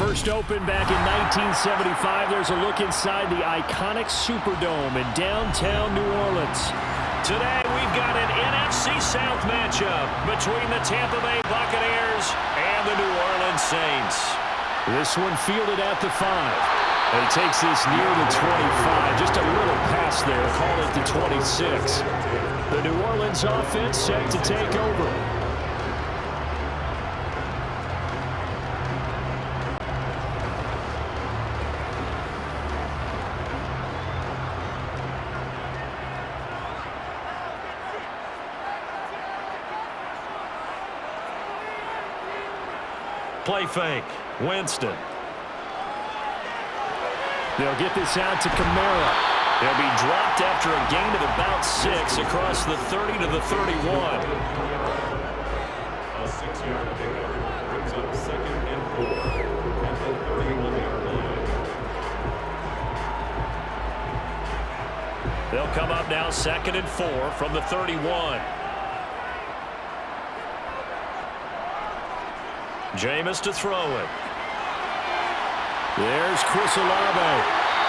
First opened back in 1975, there's a look inside the iconic Superdome in downtown New Orleans. Today, we've got an NFC South matchup between the Tampa Bay Buccaneers and the New Orleans Saints. This one fielded at the 5. And he takes this near the 25. Just a little pass there. Call it the 26. The New Orleans offense set to take over. Play fake. Winston. They'll get this out to Kamara. They'll be dropped after a gain of about 6 across the 30 to the 31. A 6-yard pickup brings up 2nd and 4 at the 31-yard line. They'll come up now 2nd and 4 from the 31. Jameis to throw it. There's Chris Olave.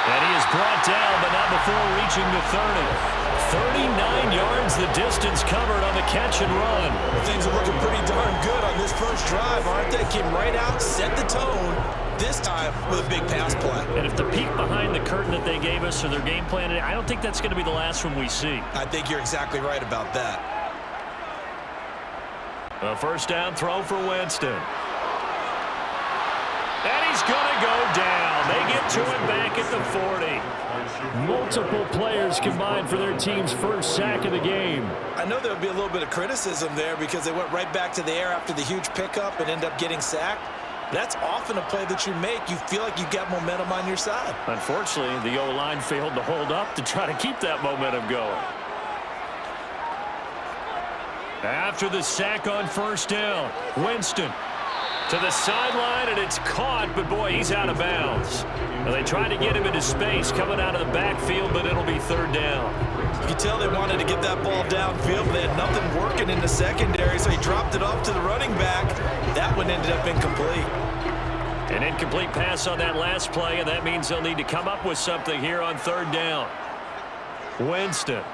And he is brought down, but not before reaching the 30. 39 yards the distance covered on the catch and run. Things are looking pretty darn good on this first drive, aren't they? Came right out, set the tone, this time with a big pass play. And if the peek behind the curtain that they gave us or their game plan, I don't think that's going to be the last one we see. I think you're exactly right about that. A first down throw for Winston. And he's going to go down. They get to him back at the 40. Multiple players combined for their team's first sack of the game. I know there'll be a little bit of criticism there because they went right back to the air after the huge pickup and end up getting sacked. That's often a play that you make. You feel like you've got momentum on your side. Unfortunately, the O-line failed to hold up to try to keep that momentum going. After the sack on first down, Winston to the sideline, and it's caught, but boy, he's out of bounds. Now they tried to get him into space coming out of the backfield, but it'll be third down. You can tell they wanted to get that ball downfield, but they had nothing working in the secondary, so he dropped it off to the running back. That one ended up incomplete. An incomplete pass on that last play, and that means they'll need to come up with something here on third down. Winston.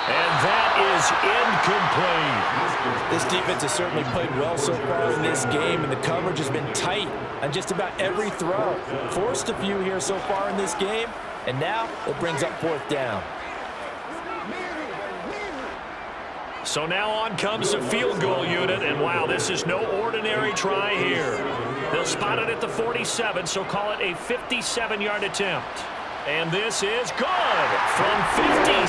And that is incomplete. This defense has certainly played well so far in this game, and the coverage has been tight on just about every throw. Forced a few here so far in this game, and now it brings up fourth down. So now on comes the field goal unit, and wow, this is no ordinary try here. They'll spot it at the 47, so call it a 57-yard attempt. And this is good from 57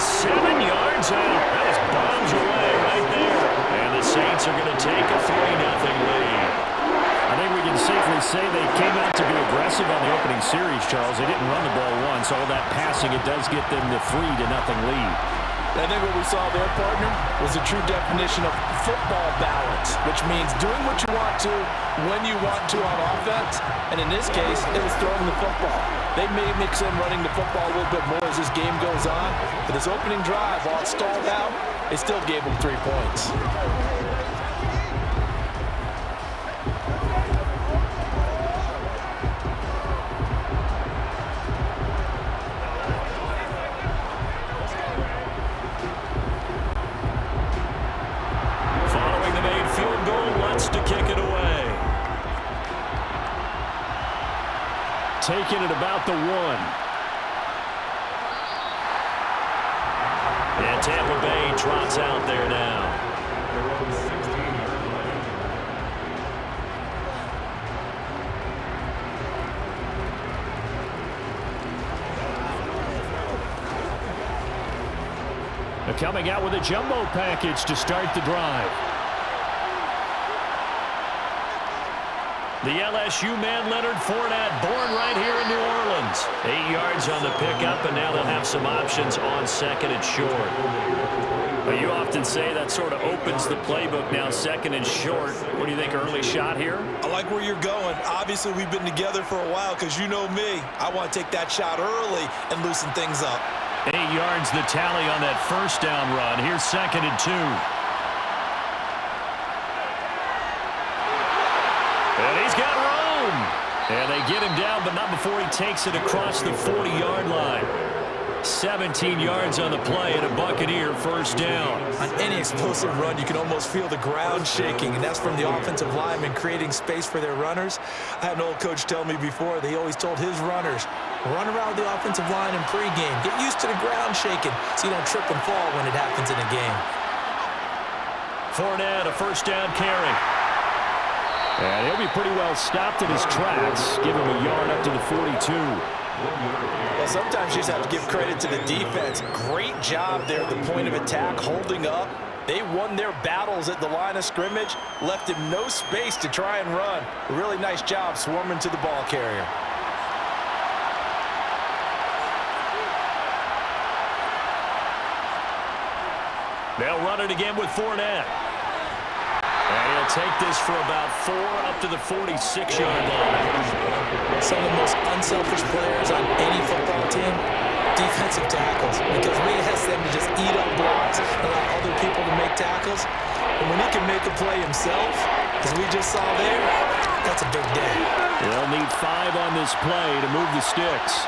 yards out. That is bombs away right there. And the Saints are going to take a 3-0 lead. I think we can safely say they came out to be aggressive on the opening series, Charles. They didn't run the ball once. All that passing, it does get them the 3-0 lead. I think what we saw there, partner, was a true definition of football balance, which means doing what you want to when you want to on offense. And in this case, it was throwing the football. They may mix in running the football a little bit more as this game goes on. But this opening drive, while it stalled out, they still gave them 3 points. Taking it about the 1. And Tampa Bay trots out there now. They're coming out with a jumbo package to start the drive. The LSU man, Leonard Fournette, born right here in New Orleans. 8 yards on the pickup, and now they'll have some options on second and short. Well, you often say that sort of opens the playbook now, second and short. What do you think, early shot here? I like where you're going. Obviously, we've been together for a while because you know me. I want to take that shot early and loosen things up. 8 yards the tally on that first down run. Here's second and 2. He's got room. And they get him down, but not before he takes it across the 40-yard line. 17 yards on the play and a Buccaneer first down. On any explosive run, you can almost feel the ground shaking, and that's from the offensive linemen creating space for their runners. I had an old coach tell me before, they always told his runners, run around the offensive line in pregame. Get used to the ground shaking so you don't trip and fall when it happens in a game. Fournette, a first down carry. And he'll be pretty well stopped in his tracks. Give him a yard up to the 42. Well, sometimes you just have to give credit to the defense. Great job there at the point of attack, holding up. They won their battles at the line of scrimmage, left him no space to try and run. A really nice job swarming to the ball carrier. They'll run it again with Fournette. And he'll take this for about 4 up to the 46-yard line. Some of the most unselfish players on any football team, defensive tackles, because we ask them to just eat up blocks and allow other people to make tackles. And when he can make a play himself, as we just saw there, that's a big day. They'll need 5 on this play to move the sticks.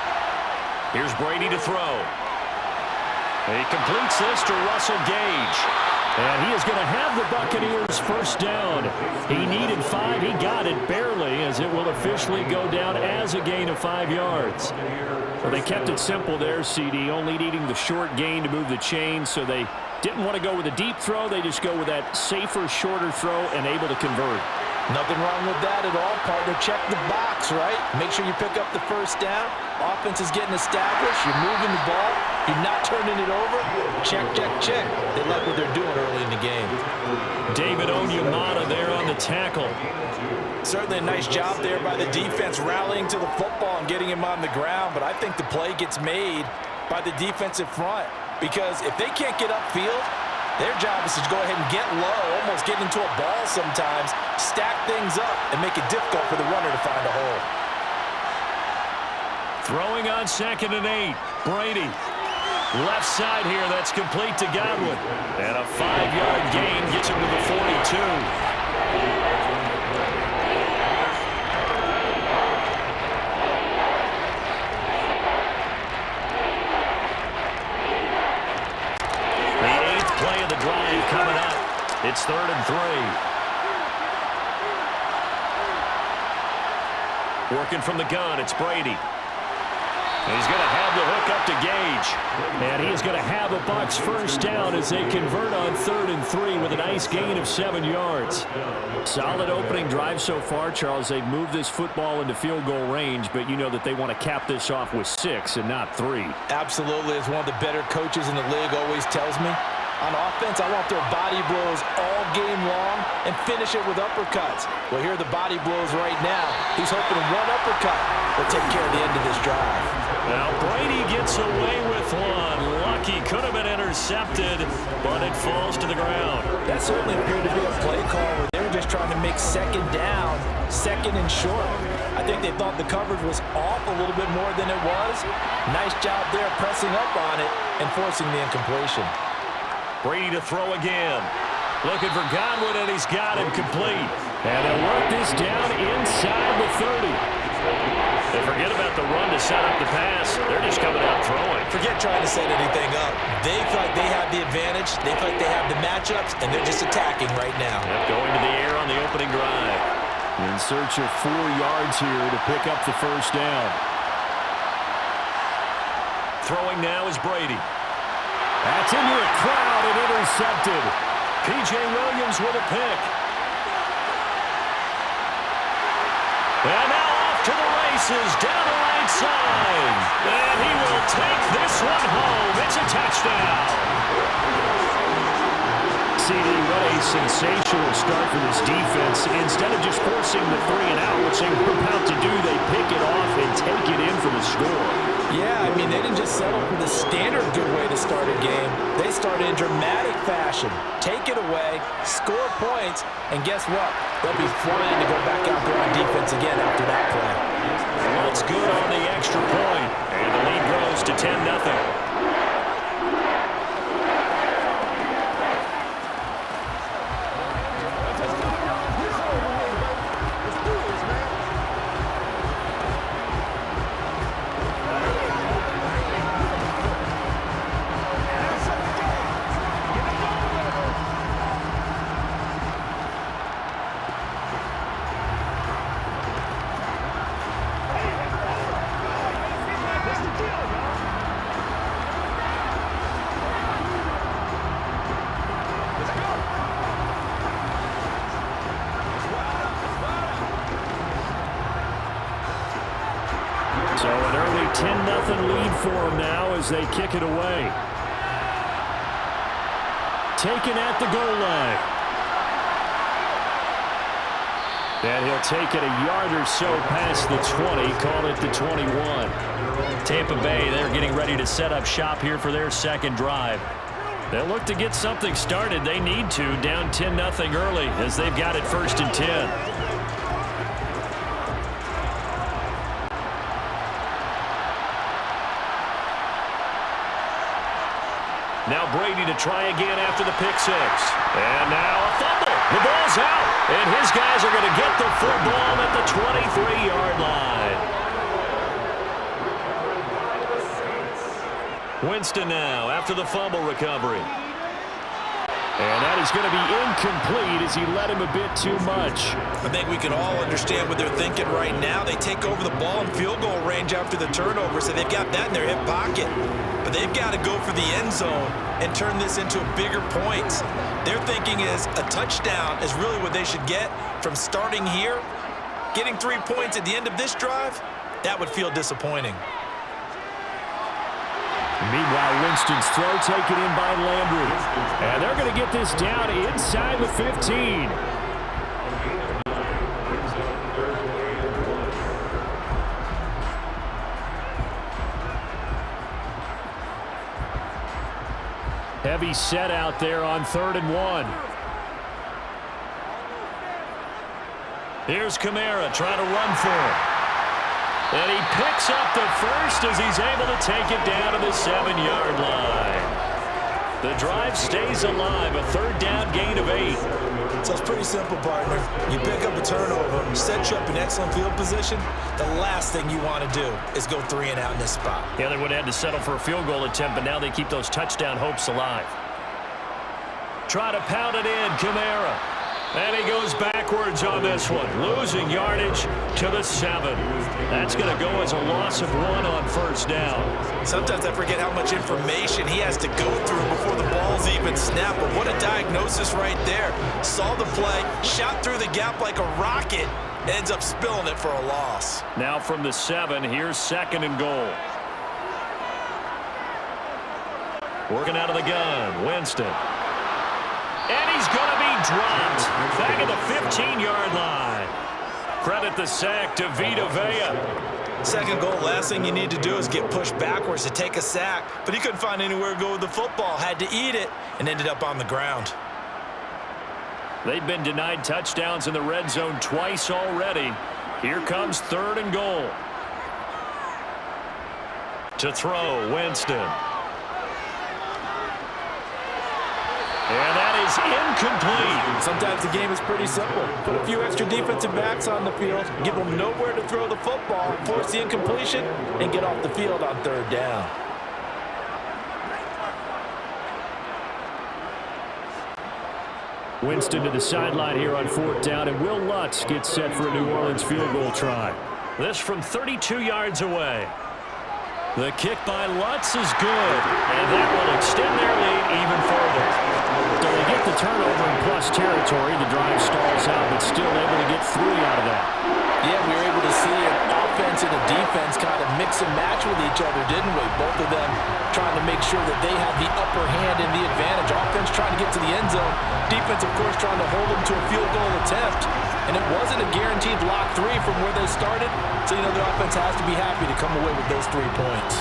Here's Brady to throw. He completes this to Russell Gage. And he is going to have the Buccaneers first down. He needed 5. He got it barely, as it will officially go down as a gain of 5 yards. Well, they kept it simple there, CD, only needing the short gain to move the chains, so they didn't want to go with a deep throw. They just go with that safer, shorter throw and able to convert. Nothing wrong with that at all, partner. Check the box, right? Make sure you pick up the first down. Offense is getting established. You're moving the ball. You're not turning it over. Check, check, check. They like what they're doing early in the game. David Onyemata there on the tackle. Certainly a nice job there by the defense rallying to the football and getting him on the ground, but I think the play gets made by the defensive front, because if they can't get upfield, their job is to go ahead and get low, almost get into a ball sometimes, stack things up, and make it difficult for the runner to find a hole. Throwing on 2nd and 8. Brady. Left side here, that's complete to Godwin. And a 5-yard gain gets him to the 42. Coming up, it's 3rd and 3. Working from the gun, it's Brady. And he's going to have the hook up to Gage. And he is going to have a Bucs first down as they convert on 3rd and 3 with a nice gain of 7 yards. Solid opening drive so far, Charles. They've moved this football into field goal range, but you know that they want to cap this off with 6 and not 3. Absolutely, as one of the better coaches in the league always tells me. On offense, I want their body blows all game long and finish it with uppercuts. Well, here are the body blows right now. He's hoping one uppercut will take care of the end of this drive. Now, Brady gets away with one. Lucky, could have been intercepted, but it falls to the ground. That certainly appeared to be a play call where they were just trying to make 2nd down, 2nd and short. I think they thought the coverage was off a little bit more than it was. Nice job there pressing up on it and forcing the incompletion. Brady to throw again. Looking for Godwin, and he's got him complete. And they'll work this down inside the 30. They forget about the run to set up the pass. They're just coming out throwing. Forget trying to set anything up. They feel like they have the advantage. They feel like they have the matchups, and they're just attacking right now. Yep, going to the air on the opening drive. In search of 4 yards here to pick up the first down. Throwing now is Brady. That's into a crowd and intercepted. P.J. Williams with a pick. And now off to the races, down the right side. And he will take this one home. It's a touchdown. CD, what a sensational start for this defense. Instead of just forcing the 3 and out, which they were about to do, they pick it off and take it in for the score. Yeah, I mean, they didn't just settle for the standard good way to start a game. They started in dramatic fashion. Take it away, score points, and guess what? They'll be flying to go back out there on defense again after that play. What's good on the extra point? And the lead grows to 10-0. 10-0 lead for them now as they kick it away. Taken at the goal line. And he'll take it a yard or so past the 20, call it the 21. Tampa Bay, they're getting ready to set up shop here for their second drive. They'll look to get something started. They need to, down 10-0 early as they've got it 1st and 10. Now Brady to try again after the pick six. And now a fumble. The ball's out. And his guys are going to get the football at the 23-yard line. Winston now after the fumble recovery. And that is going to be incomplete as he led him a bit too much. I think we can all understand what they're thinking right now. They take over the ball in field goal range after the turnover, so they've got that in their hip pocket. But they've got to go for the end zone and turn this into a bigger point. Their thinking is a touchdown is really what they should get from starting here. Getting 3 points at the end of this drive, that would feel disappointing. Meanwhile, Winston's throw taken in by Landry. And they're going to get this down inside the 15. Heavy set out there on 3rd and 1. Here's Kamara trying to run for him. And he picks up the first as he's able to take it down to the 7-yard line. The drive stays alive, a 3rd down gain of 8. So it's pretty simple, partner. You pick up a turnover, set you up in excellent field position. The last thing you want to do is go 3 and out in this spot. Yeah, they would have had to settle for a field goal attempt, but now they keep those touchdown hopes alive. Try to pound it in, Kamara. And he goes backwards on this one, losing yardage to the 7. That's going to go as a loss of 1 on 1st down. Sometimes I forget how much information he has to go through before the ball's even snapped. But what a diagnosis right there. Saw the play, shot through the gap like a rocket, ends up spilling it for a loss. Now from the 7, here's 2nd and goal. Working out of the gun, Winston. And he's going to be dropped back at the 15-yard line. Credit the sack to Vita Vea. 2nd goal, last thing you need to do is get pushed backwards to take a sack. But he couldn't find anywhere to go with the football, had to eat it, and ended up on the ground. They've been denied touchdowns in the red zone twice already. Here comes 3rd and goal. To throw, Winston. And that is incomplete. Sometimes the game is pretty simple. Put a few extra defensive backs on the field, give them nowhere to throw the football, force the incompletion, and get off the field on 3rd down. Winston to the sideline here on 4th down, and Will Lutz gets set for a New Orleans field goal try. This from 32 yards away. The kick by Lutz is good, and that will extend their lead even further. So they get the turnover in plus territory. The drive stalls out, but still able to get 3 out of that. Yeah, we were able to see an offense and a defense kind of mix and match with each other, didn't we? Both of them trying to make sure that they had the upper hand and the advantage. Offense trying to get to the end zone. Defense, of course, trying to hold them to a field goal attempt. And it wasn't a guaranteed lock 3 from where they started. So, you know, the offense has to be happy to come away with those 3 points.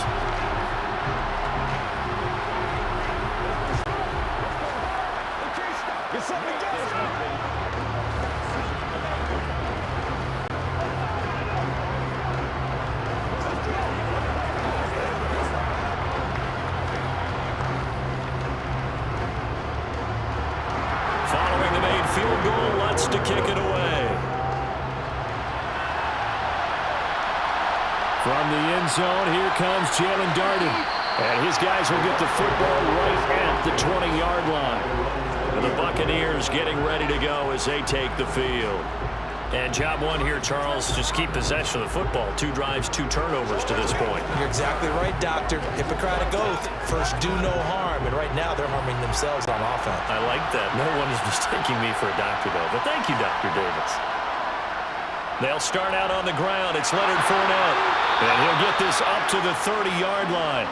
Following the made field goal, Lutz to kick it away. From the end zone, here comes Jalen Darden. And his guys will get the football right at the 20-yard line. And the Buccaneers getting ready to go as they take the field. And job 1 here, Charles, just keep possession of the football. 2 drives, 2 turnovers to this point. You're exactly right, Doctor. Hippocratic oath. First, do no harm. And right now, they're harming themselves on offense. I like that. No one is mistaking me for a doctor, though. But thank you, Dr. Davis. They'll start out on the ground. It's Leonard Fournette. And he'll get this up to the 30-yard line.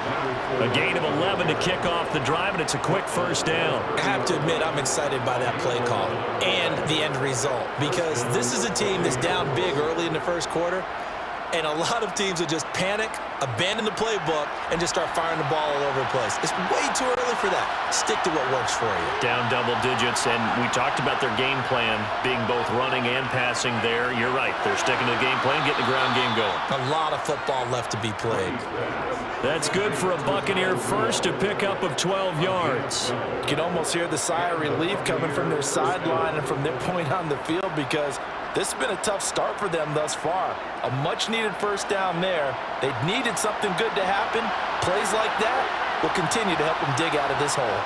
A gain of 11 to kick off the drive, and it's a quick first down. I have to admit, I'm excited by that play call and the end result, because this is a team that's down big early in the first quarter, and a lot of teams will just panic, abandon the playbook, and just start firing the ball all over the place. It's way too early for that. Stick to what works for you. Down double digits, and we talked about their game plan being both running and passing there. You're right. They're sticking to the game plan, getting the ground game going. A lot of football left to be played. That's good for a Buccaneer first, a pickup of 12 yards. You can almost hear the sigh of relief coming from their sideline and from their point on the field, because this has been a tough start for them thus far. A much-needed first down there. They needed something good to happen. Plays like that will continue to help them dig out of this hole.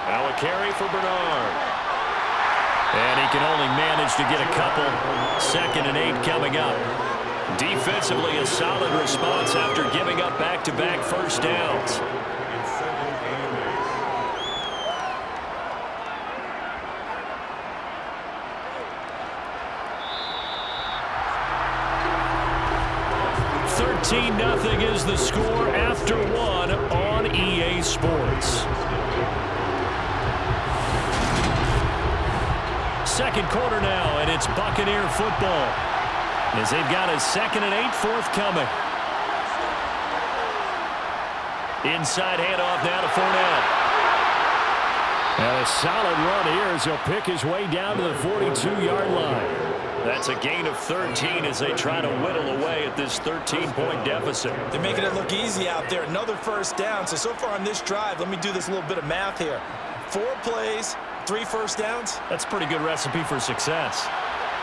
Now a carry for Bernard. And he can only manage to get a couple. 2nd and 8 coming up. Defensively, a solid response after giving up back-to-back first downs. In 2nd and 13-0 is the score after 1 on EA Sports. Second quarter now, and it's Buccaneer football, as they've got a 2nd and 8 forthcoming. Inside handoff now to Fournette. And a solid run here as he'll pick his way down to the 42-yard line. That's a gain of 13 as they try to whittle away at this 13-point deficit. They're making it look easy out there. Another first down. So far on this drive, let me do this little bit of math here. 4 plays, 3 first downs. That's a pretty good recipe for success.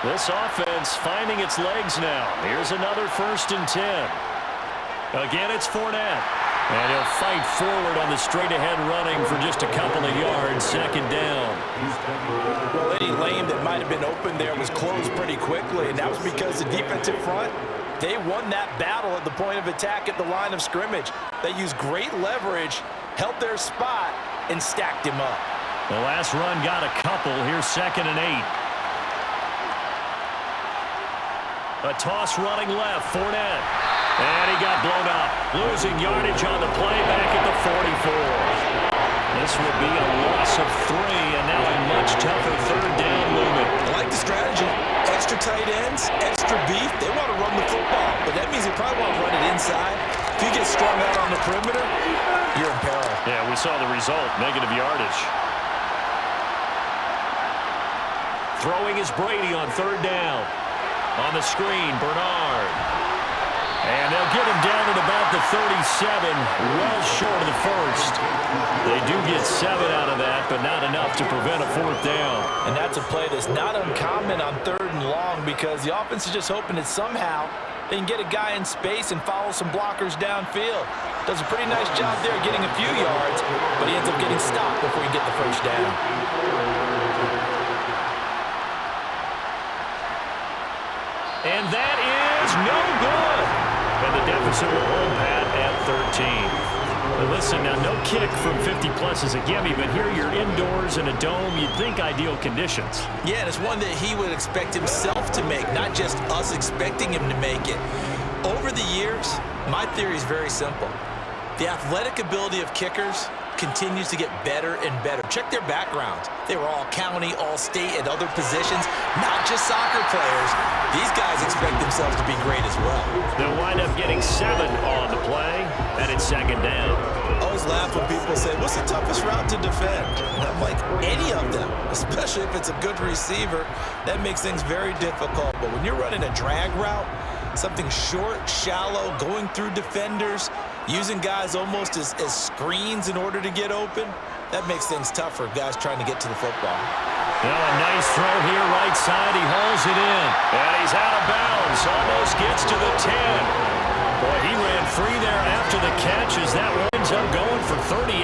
This offense finding its legs now. Here's another 1st and 10. Again, it's Fournette. And he'll fight forward on the straight-ahead running for just a couple of yards. 2nd down. Well, any lane that might have been open there was closed pretty quickly, and that was because the defensive front, they won that battle at the point of attack at the line of scrimmage. They used great leverage, held their spot, and stacked him up. The last run got a couple. Here's 2nd and 8. A toss running left. Fournette. And he got blown up. Losing yardage on the play back at the 44. This would be a loss of 3, and now a much tougher 3rd down looming. I like the strategy. Extra tight ends, extra beef. They want to run the football, but that means they probably want to run it inside. If you get strung out on the perimeter, you're in peril. Yeah, we saw the result. Negative yardage. Throwing is Brady on 3rd down. On the screen, Bernard. And they'll get him down at about the 37, well short of the 1st. They do get 7 out of that, but not enough to prevent a 4th down. And that's a play that's not uncommon on 3rd and long, because the offense is just hoping that somehow they can get a guy in space and follow some blockers downfield. Does a pretty nice job there getting a few yards, but he ends up getting stopped before he can get the 1st down. And that is no good. And the deficit will hold pat at 13. But listen, now no kick from 50-plus is a gimme, but here you're indoors in a dome. You'd think ideal conditions. Yeah, and it's one that he would expect himself to make, not just us expecting him to make it. Over the years, my theory is very simple. The athletic ability of kickers continues to get better and better. Check their backgrounds. They were all county, all state, at other positions, not just soccer players. These guys expect themselves to be great as well. They'll wind up getting 7 on the play, and it's 2nd down. I always laugh when people say, what's the toughest route to defend? And I'm like, any of them, especially if it's a good receiver. That makes things very difficult. But when you're running a drag route, something short, shallow, going through defenders, using guys almost as screens in order to get open, that makes things tough for guys trying to get to the football. Now a nice throw here, right side. He hauls it in. And he's out of bounds. Almost gets to the 10. Boy, he ran free there after the catch as that winds up going for 38.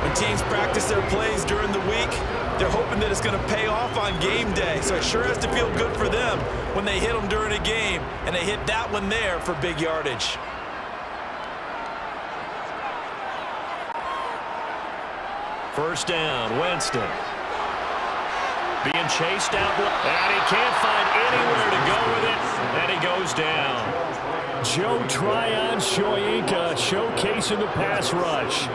When teams practice their plays during the week, they're hoping that it's going to pay off on game day. So it sure has to feel good for them when they hit them during a game, and they hit that one there for big yardage. First down, Winston. Being chased out, and he can't find anywhere to go with it, and he goes down. Joe Tryon-Shoyinka showcasing the pass rush.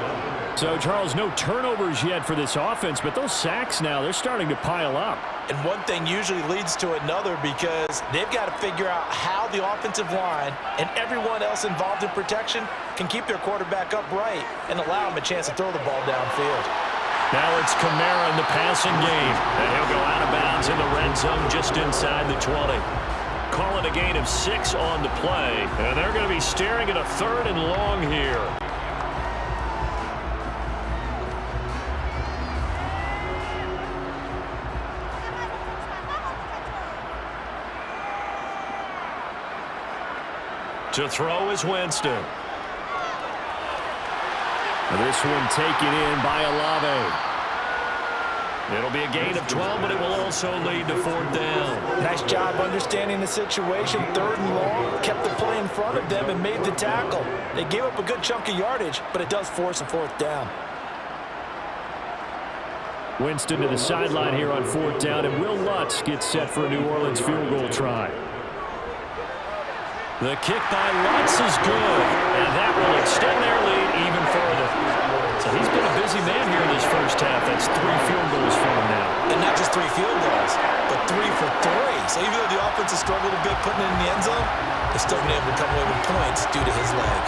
So, Charles, no turnovers yet for this offense, but those sacks now, they're starting to pile up. And one thing usually leads to another because they've got to figure out how the offensive line and everyone else involved in protection can keep their quarterback upright and allow him a chance to throw the ball downfield. Now it's CoRR in the passing game, and he'll go out of bounds in the red zone just inside the 20. Call it a gain of 6 on the play, and they're going to be staring at a 3rd and long here. To throw is Winston. This one taken in by Olave. It'll be a gain of 12, but it will also lead to 4th down. Nice job understanding the situation. 3rd and long, kept the play in front of them and made the tackle. They gave up a good chunk of yardage, but it does force a 4th down. Winston to the sideline here on 4th down, and Will Lutz gets set for a New Orleans field goal try. The kick by Lutz is good, and that will extend their lead even further. So he's been a busy man here in this first half. That's 3 field goals for him now. And not just 3 field goals, but 3 for 3. So even though the offense has struggled a bit putting it in the end zone, they've still been able to come away with points due to his leg.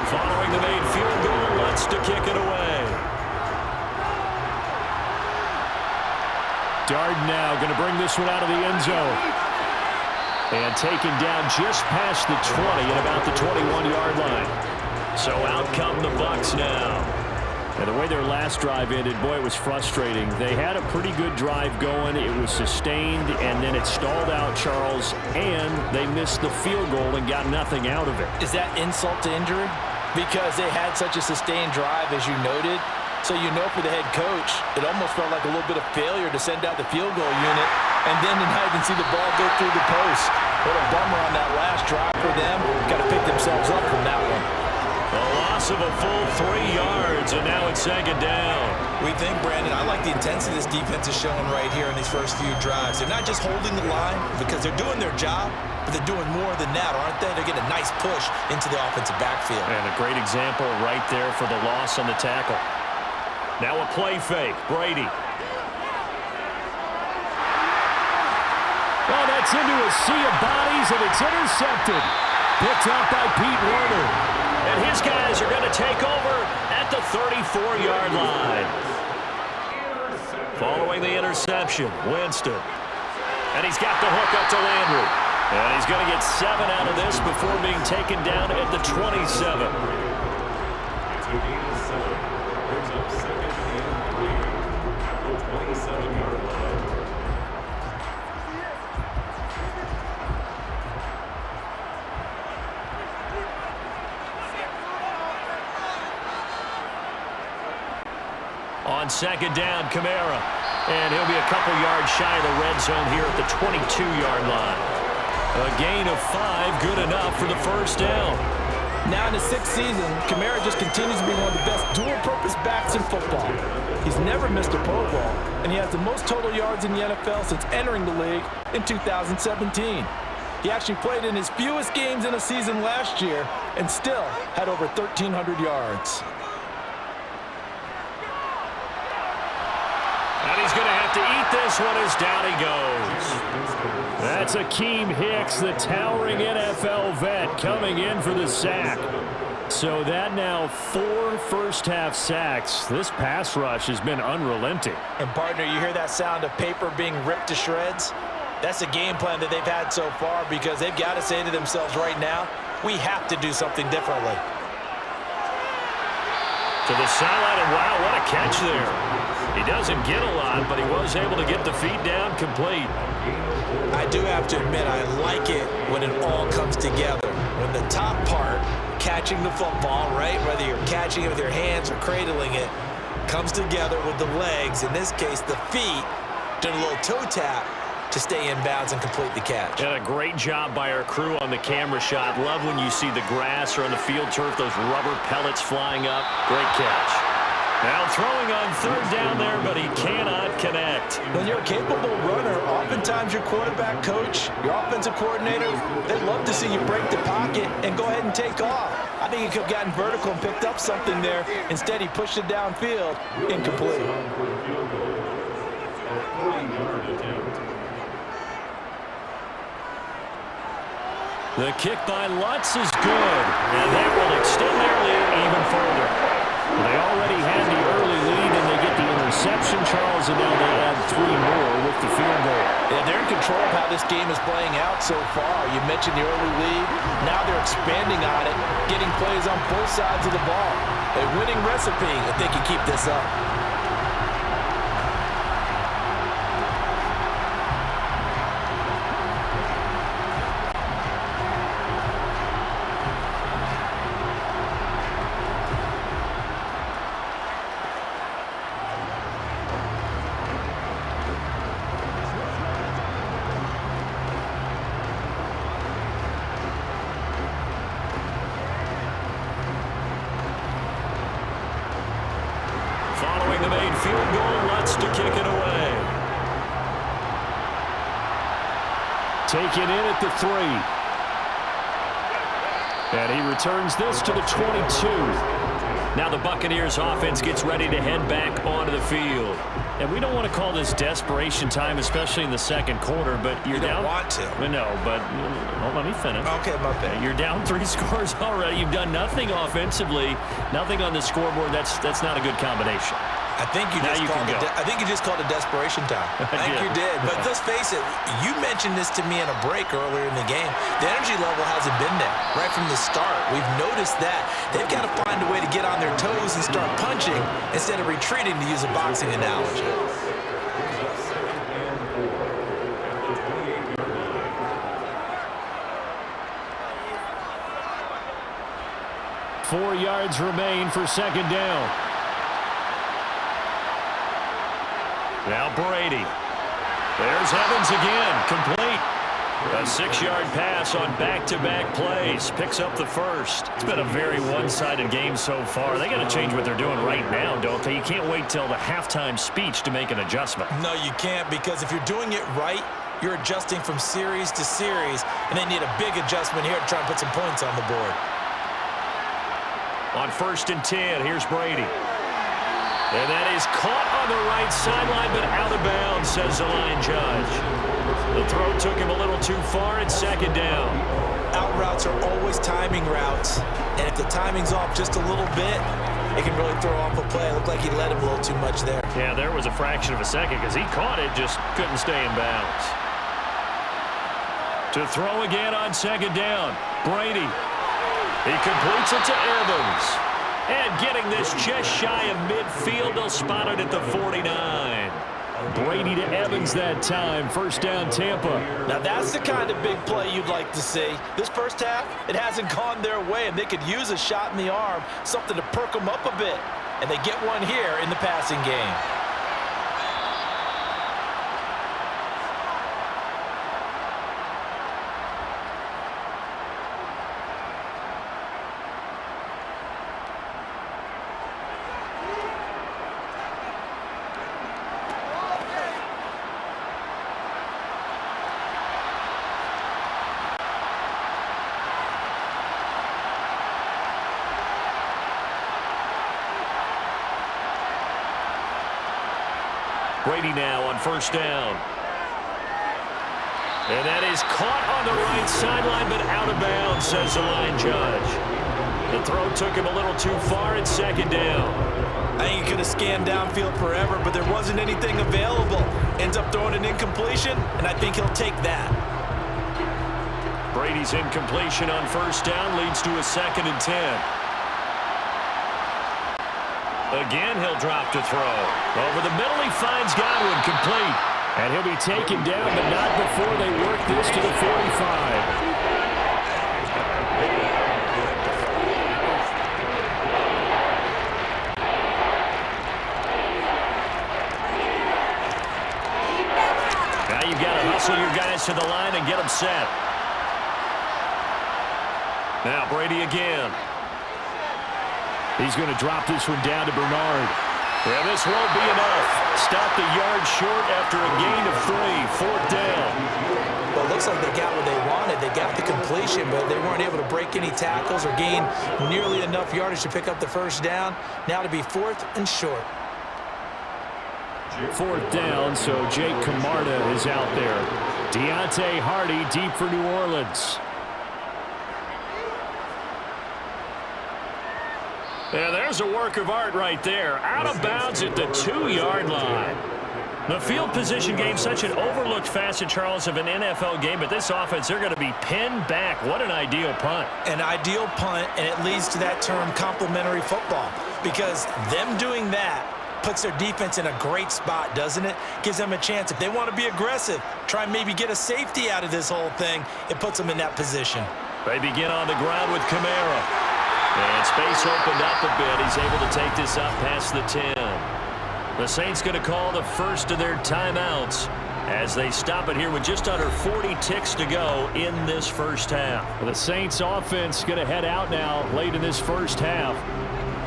Following the made field goal, Lutz to kick it away. Darden now going to bring this one out of the end zone. And taken down just past the 20 at about the 21-yard line. So out come the Bucs now. And the way their last drive ended, boy, it was frustrating. They had a pretty good drive going. It was sustained, and then it stalled out, Charles, and they missed the field goal and got nothing out of it. Is that insult to injury? Because they had such a sustained drive, as you noted. So you know for the head coach, it almost felt like a little bit of failure to send out the field goal unit and then tonight and see the ball go through the post. What a bummer on that last drive for them. Got to pick themselves up from that one. A loss of a full 3 yards, and now it's 2nd down. We think, Brandon, I like the intensity this defense is showing right here in these first few drives. They're not just holding the line because they're doing their job, but they're doing more than that, aren't they? They're getting a nice push into the offensive backfield. And a great example right there for the loss on the tackle. Now a play fake. Brady. Oh, that's into a sea of bodies, and it's intercepted. Picked up by Pete Werner. And his guys are going to take over at the 34-yard line. Following the interception, Winston. And he's got the hook up to Landry. And he's going to get 7 out of this before being taken down at the 27. It's a gain of 7. Brings up 2nd and 3 at the 27-yard line. On 2nd down, CoRR. And he'll be a couple yards shy of the red zone here at the 22-yard line. A gain of 5, good enough for the first down. Now in his 6th season, CoRR just continues to be one of the best dual-purpose backs in football. He's never missed a Pro Bowl, and he has the most total yards in the NFL since entering the league in 2017. He actually played in his fewest games in a season last year and still had over 1,300 yards. And he's going to have to eat this one as down he goes. That's Akeem Hicks, the towering NFL vet, coming in for the sack. So that now 4 first-half sacks. This pass rush has been unrelenting. And, partner, you hear that sound of paper being ripped to shreds? That's the game plan that they've had so far because they've got to say to themselves right now, we have to do something differently. To the sideline, and wow, what a catch there. He doesn't get a lot, but he was able to get the feet down complete. I do have to admit, I like it when it all comes together. When the top part, catching the football, right, whether you're catching it with your hands or cradling it, comes together with the legs, in this case the feet, doing a little toe tap to stay in bounds and complete the catch. And a great job by our crew on the camera shot. Love when you see the grass or on the field turf, those rubber pellets flying up. Great catch. Now throwing on third down there, but he cannot connect. When you're a capable runner, oftentimes your quarterback coach, your offensive coordinator, they'd love to see you break the pocket and go ahead and take off. I think he could have gotten vertical and picked up something there. Instead, he pushed it downfield, incomplete. The kick by Lutz is good, and that will extend their lead even further. They already had the early lead, and they get the interception, Charles, and now they add 3 more with the field goal. Yeah, they're in control of how this game is playing out so far. You mentioned the early lead. Now they're expanding on it, getting plays on both sides of the ball. A winning recipe if they can keep this up. Following the made field goal, Lutz to kick it away. Taken in at the 3. And he returns this to the 22. Now the Buccaneers offense gets ready to head back onto the field. And we don't want to call this desperation time, especially in the second quarter, but you're down. You don't want to. No, but well, let me finish. Okay, my bad. You're down 3 scores already. You've done nothing offensively, nothing on the scoreboard. That's not a good combination. I think you just called it desperation time. I think you did. But let's face it, you mentioned this to me in a break earlier in the game. The energy level hasn't been there right from the start. We've noticed that. They've got to find a way to get on their toes and start punching instead of retreating, to use a boxing analogy. 4 yards remain for second down. Now Brady. There's Evans again, complete. A 6-yard pass on back-to-back plays. Picks up the first. It's been a very one-sided game so far. They got to change what they're doing right now, don't they? You can't wait till the halftime speech to make an adjustment. No, you can't, because if you're doing it right, you're adjusting from series to series, and they need a big adjustment here to try and put some points on the board. On 1st and 10, here's Brady. And that is caught on the right sideline, but out of bounds, says the line judge. The throw took him a little too far at second down. Out routes are always timing routes, and if the timing's off just a little bit, it can really throw off a play. It looked like he let him a little too much there. Yeah, there was a fraction of a second because he caught it, just couldn't stay in bounds. To throw again on second down, Brady. He completes it to Evans. And getting this just shy of midfield, they'll spot it at the 49. Brady to Evans that time. First down, Tampa. Now that's the kind of big play you'd like to see. This first half, it hasn't gone their way, and they could use a shot in the arm, something to perk them up a bit. And they get one here in the passing game. Brady now on first down. And that is caught on the right sideline, but out of bounds, says the line judge. The throw took him a little too far at second down. I think he could have scanned downfield forever, but there wasn't anything available. Ends up throwing an incompletion, and I think he'll take that. Brady's incompletion on first down leads to a 2nd and 10. Again, he'll drop to throw. Over the middle, he finds Godwin, complete. And he'll be taken down, but not before they work this to the 45. You've got to hustle your guys to the line and get them set. Now Brady again. He's going to drop this one down to Bernard. Well, this won't be enough. Stop the yard short after a gain of 3. Fourth down. Well, it looks like they got what they wanted. They got the completion, but they weren't able to break any tackles or gain nearly enough yardage to pick up the first down. Now to be 4th and short. 4th down, so Jake Camarda is out there. Deontay Hardy deep for New Orleans. Yeah, there's a work of art right there. Out of bounds at the 2-yard line. The field position game, such an overlooked facet, Charles, of an NFL game, but this offense, they're going to be pinned back. What an ideal punt. An ideal punt, and it leads to that term complementary football, because them doing that puts their defense in a great spot, doesn't it? Gives them a chance. If they want to be aggressive, try and maybe get a safety out of this whole thing, it puts them in that position. They begin on the ground with Kamara. And space opened up a bit. He's able to take this up past the 10. The Saints going to call the first of their timeouts as they stop it here with just under 40 ticks to go in this first half. The Saints offense going to head out now late in this first half.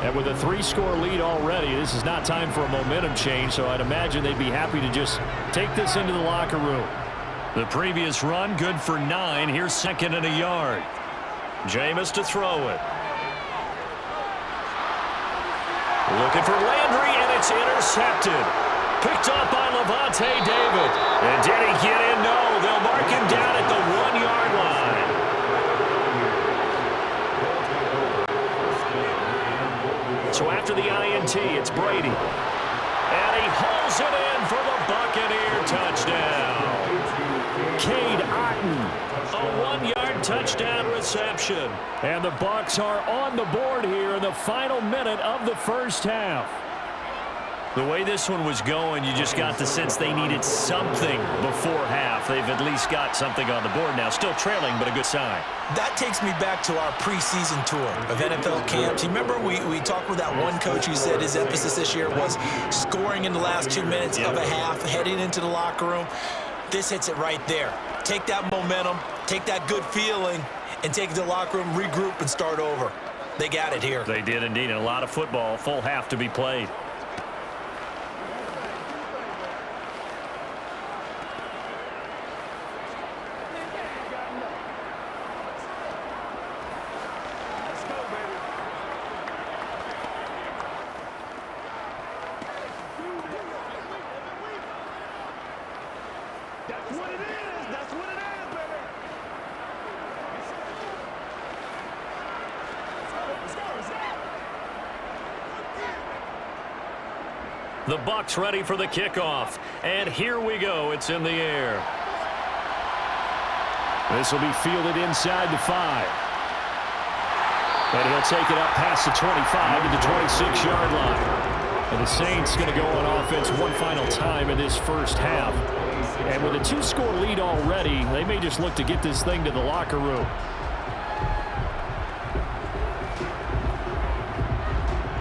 And with a 3-score lead already, this is not time for a momentum change, so I'd imagine they'd be happy to just take this into the locker room. The previous run, good for 9. Here's 2nd and a yard. Jameis to throw it. Looking for Landry, and it's intercepted. Picked up by Levante David. And did he get in? No, they'll mark him down at the 1-yard line. So after the INT, it's Brady. And he hauls it in for the Buccaneer touchdown. Cade Otton. A 1-yard touchdown reception. And the Bucs are on the board here in the final minute of the first half. The way this one was going, you just got the sense they needed something before half. They've at least got something on the board now. Still trailing, but a good sign. That takes me back to our preseason tour of NFL camps. You remember we talked with that one coach who said his emphasis this year was scoring in the last 2 minutes of a half, heading into the locker room. This hits it right there. Take that momentum, take that good feeling, and take it to the locker room, regroup, and start over. They got it here. They did indeed, and a lot of football, full half to be played. The Bucs ready for the kickoff. And here we go. It's in the air. This will be fielded inside the 5. And he'll take it up past the 25 to the 26-yard line. And the Saints going to go on offense one final time in this first half. And with a 2-score lead already, they may just look to get this thing to the locker room.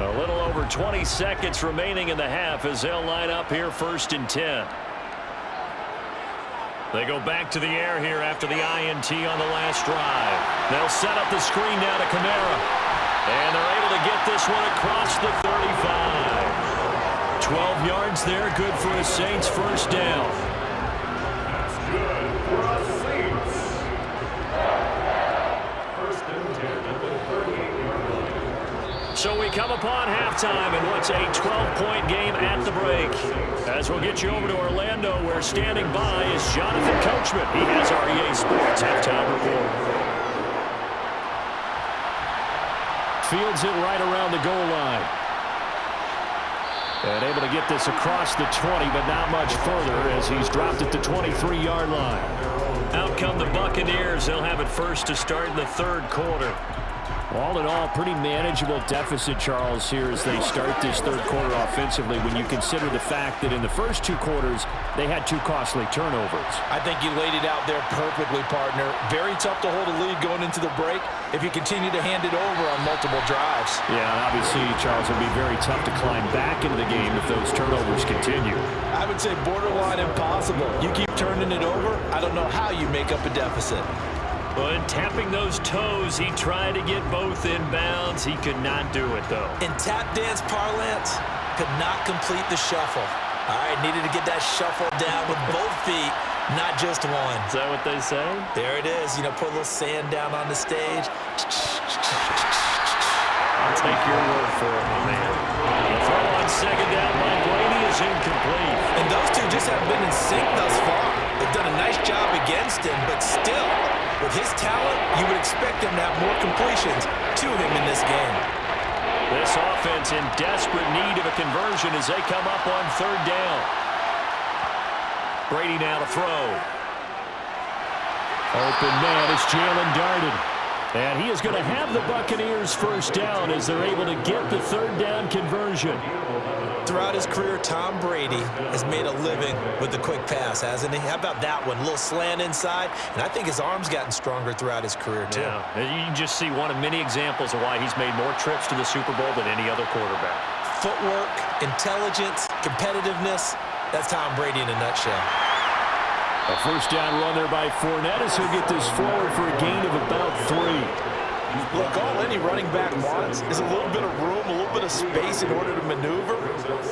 A little over 20 seconds remaining in the half as they'll line up here 1st and 10. They go back to the air here after the INT on the last drive. They'll set up the screen now to Kamara. And they're able to get this one across the 35. 12 yards there, good for a Saints first down. That's good for a Saints. 1st and 10 at the 38-yard line. So we come upon halftime in what's a 12-point game at the break. As we'll get you over to Orlando, where standing by is Jonathan Coachman. He has our EA Sports halftime report. Fields it right around the goal line. And able to get this across the 20, but not much further as he's dropped it to 23-yard line. Out come the Buccaneers. They'll have it first to start in the 3rd quarter. All in all, pretty manageable deficit, Charles, here as they start this third quarter offensively when you consider the fact that in the first two quarters, they had two costly turnovers. I think you laid it out there perfectly, partner. Very tough to hold a lead going into the break if you continue to hand it over on multiple drives. Yeah, obviously, Charles, it'll be very tough to climb back into the game if those turnovers continue. I would say borderline impossible. You keep turning it over, I don't know how you make up a deficit. But tapping those toes, he tried to get both in bounds. He could not do it, though. In tap dance parlance, could not complete the shuffle. All right, needed to get that shuffle down with both feet, not just one. Is that what they say? There it is. You know, put a little sand down on the stage. I'll take your word for it, my man. The throw on second down by Brady is incomplete. And those two just haven't been in sync thus far. They've done a nice job against him, but still, with his talent, you would expect him to have more completions to him in this game. This offense in desperate need of a conversion as they come up on third down. Brady now to throw. Open man is Jalen Darden. And he is going to have the Buccaneers first down as they're able to get the third down conversion. Throughout his career, Tom Brady has made a living with the quick pass, hasn't he? How about that one? A little slant inside, and I think his arm's gotten stronger throughout his career, too. Yeah, you can just see one of many examples of why he's made more trips to the Super Bowl than any other quarterback. Footwork, intelligence, competitiveness, that's Tom Brady in a nutshell. A first down run there by Fournette as he'll get this forward for a gain of about 3. Look, all any running back wants is a little bit of room, a little bit of space in order to maneuver,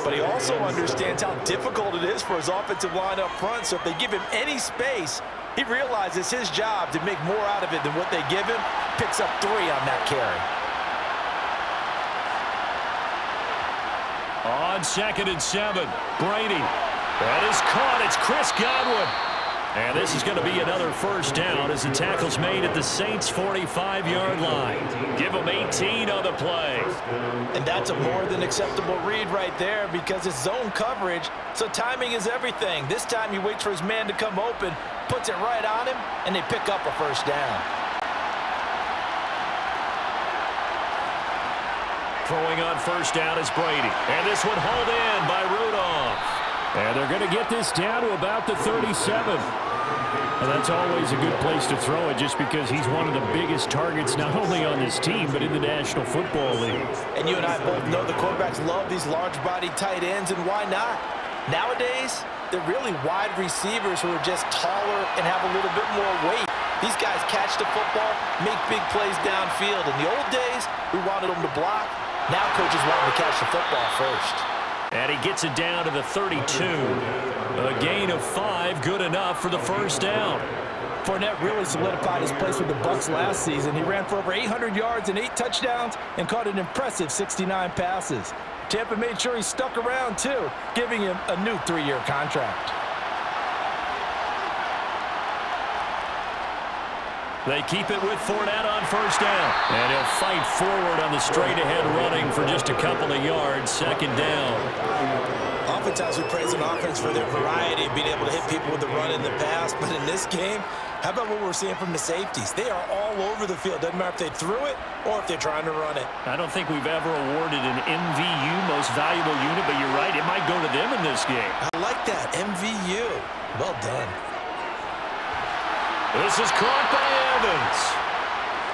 but he also understands how difficult it is for his offensive line up front, so if they give him any space, he realizes his job to make more out of it than what they give him, picks up 3 on that carry. On 2nd and 7, Brady. That is caught. It's Chris Godwin. And this is going to be another first down as the tackle's made at the Saints' 45-yard line. Give them 18 on the play. And that's a more than acceptable read right there because it's zone coverage, so timing is everything. This time he waits for his man to come open, puts it right on him, and they pick up a first down. Throwing on first down is Brady. And this one hauled in by Rudolph. And they're going to get this down to about the 37. And that's always a good place to throw it just because he's one of the biggest targets not only on this team but in the National Football League. And you and I both know the quarterbacks love these large-bodied tight ends, and why not? Nowadays, they're really wide receivers who are just taller and have a little bit more weight. These guys catch the football, make big plays downfield. In the old days, we wanted them to block. Now coaches want them to catch the football first. And he gets it down to the 32. A gain of 5, good enough for the first down. Fournette really solidified his place with the Bucs last season. He ran for over 800 yards and 8 touchdowns and caught an impressive 69 passes. Tampa made sure he stuck around, too, giving him a new 3-year contract. They keep it with Fournette on first down. And he'll fight forward on the straight-ahead running for just a couple of yards. Second down. Oftentimes we praise an offense for their variety, being able to hit people with the run in the pass. But in this game, how about what we're seeing from the safeties? They are all over the field. Doesn't matter if they threw it or if they're trying to run it. I don't think we've ever awarded an MVU, most valuable unit, but you're right, it might go to them in this game. I like that, MVU. Well done. This is caught by Evans.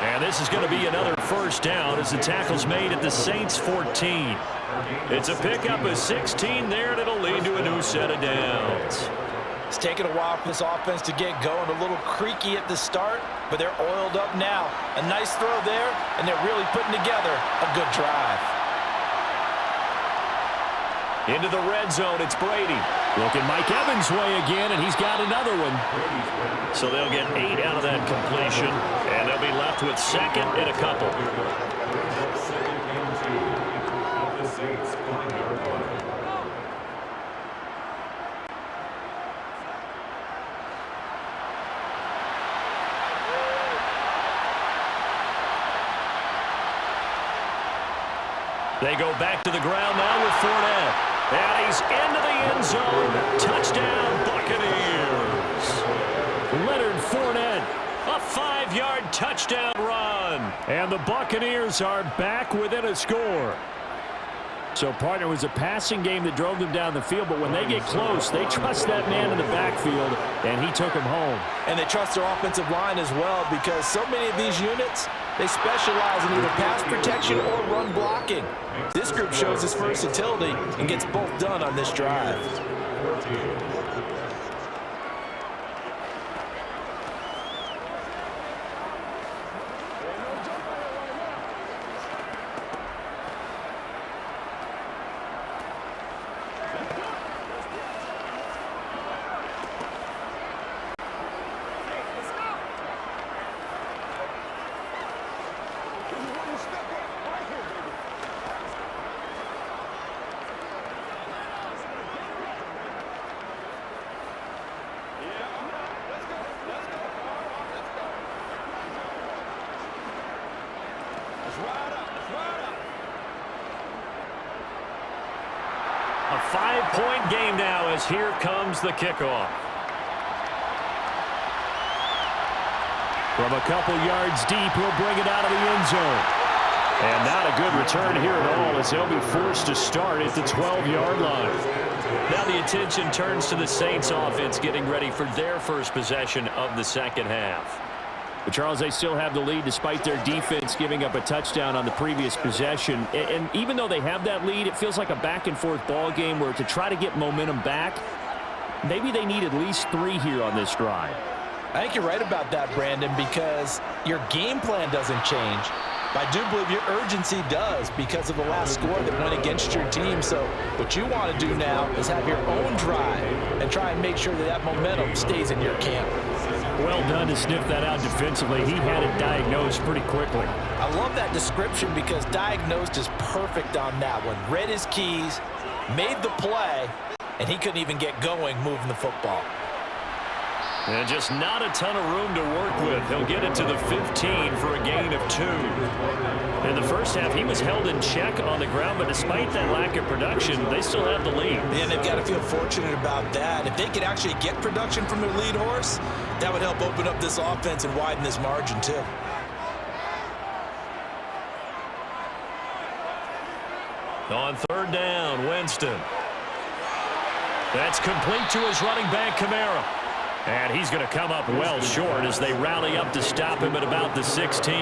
And this is going to be another first down as the tackle's made at the Saints' 14. It's a pickup of 16 there, and it'll lead to a new set of downs. It's taken a while for this offense to get going. A little creaky at the start, but they're oiled up now. A nice throw there, and they're really putting together a good drive. Into the red zone, it's Brady. Looking Mike Evans' way again, and he's got another one. So they'll get 8 out of that completion, and they'll be left with second and a couple. Second and 2 at the Saints' 5-yard line. They go back to the ground now with Fournette. And he's into the end zone. Touchdown, Buccaneers. Leonard Fournette. A 5-yard touchdown run. And the Buccaneers are back within a score. So, partner, it was a passing game that drove them down the field, but when they get close, they trust that man in the backfield, and he took them home. And they trust their offensive line as well, because so many of these units, they specialize in either pass protection or run blocking. This group shows its versatility and gets both done on this drive. A 5-point game now as here comes the kickoff. From a couple yards deep, he'll bring it out of the end zone. And not a good return here at all, as they'll be forced to start at the 12-yard line. Now the attention turns to the Saints offense getting ready for their first possession of the second half. But Charles, they still have the lead despite their defense giving up a touchdown on the previous possession. And even though they have that lead, it feels like a back-and-forth ball game where to try to get momentum back, maybe they need at least 3 here on this drive. I think you're right about that, Brandon, because your game plan doesn't change. But I do believe your urgency does because of the last score that went against your team. So what you want to do now is have your own drive and try and make sure that that momentum stays in your camp. Well done to sniff that out defensively. He had it diagnosed pretty quickly. I love that description because diagnosed is perfect on that one. Read his keys, made the play, and he couldn't even get going moving the football. And just not a ton of room to work with. He'll get it to the 15 for a gain of 2. In the first half, he was held in check on the ground, but despite that lack of production, they still have the lead. And they've got to feel fortunate about that. If they could actually get production from their lead horse, that would help open up this offense and widen this margin too. On third down, Winston. That's complete to his running back, Kamara. And he's going to come up well short as they rally up to stop him at about the 16.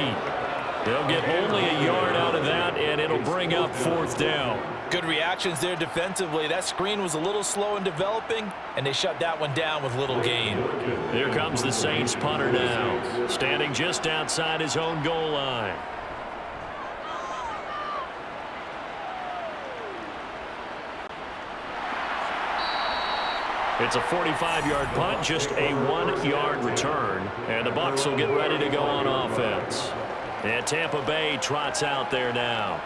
They'll get only a yard out of that, and it'll bring up fourth down. Good reactions there defensively. That screen was a little slow in developing, and they shut that one down with little gain. Here comes the Saints punter now, standing just outside his own goal line. It's a 45-yard punt, just a 1-yard return. And the Bucs will get ready to go on offense. And Tampa Bay trots out there now.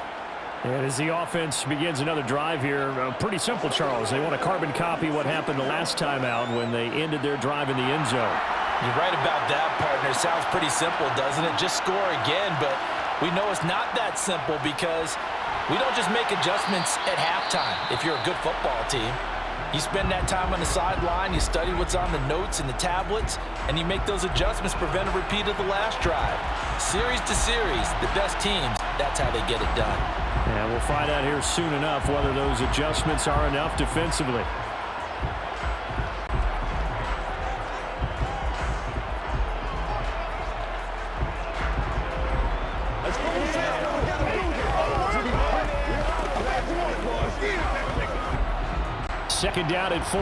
And as the offense begins another drive here, pretty simple, Charles. They want to carbon copy what happened the last time out when they ended their drive in the end zone. You're right about that, partner. Sounds pretty simple, doesn't it? Just score again, but we know it's not that simple because we don't just make adjustments at halftime if you're a good football team. You spend that time on the sideline, you study what's on the notes and the tablets, and you make those adjustments, prevent a repeat of the last drive. Series to series, the best teams, that's how they get it done. And we'll find out here soon enough whether those adjustments are enough defensively. Second down at 4.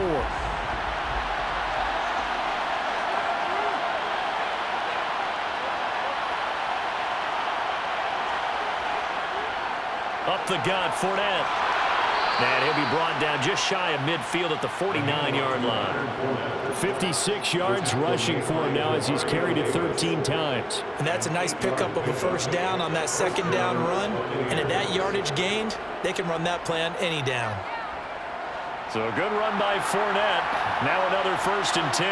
Up the gut, Fournette. And he'll be brought down just shy of midfield at the 49-yard line. 56 yards rushing for him now as he's carried it 13 times. And that's a nice pickup of a first down on that second down run. And at that yardage gained, they can run that play on any down. So a good run by Fournette. Now another 1st and 10.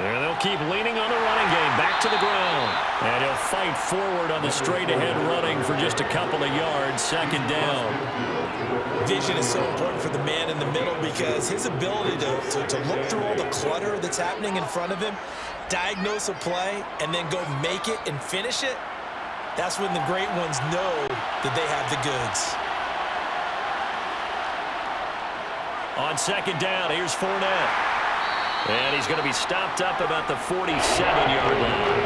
And they'll keep leaning on the running game. Back to the ground. And he'll fight forward on the straight-ahead running for just a couple of yards. Second down. vision is so important for the man in the middle because his ability to look through all the clutter that's happening in front of him, diagnose a play, and then go make it and finish it, that's when the great ones know that they have the goods. On second down, here's Fournette. And he's going to be stopped up about the 47-yard line.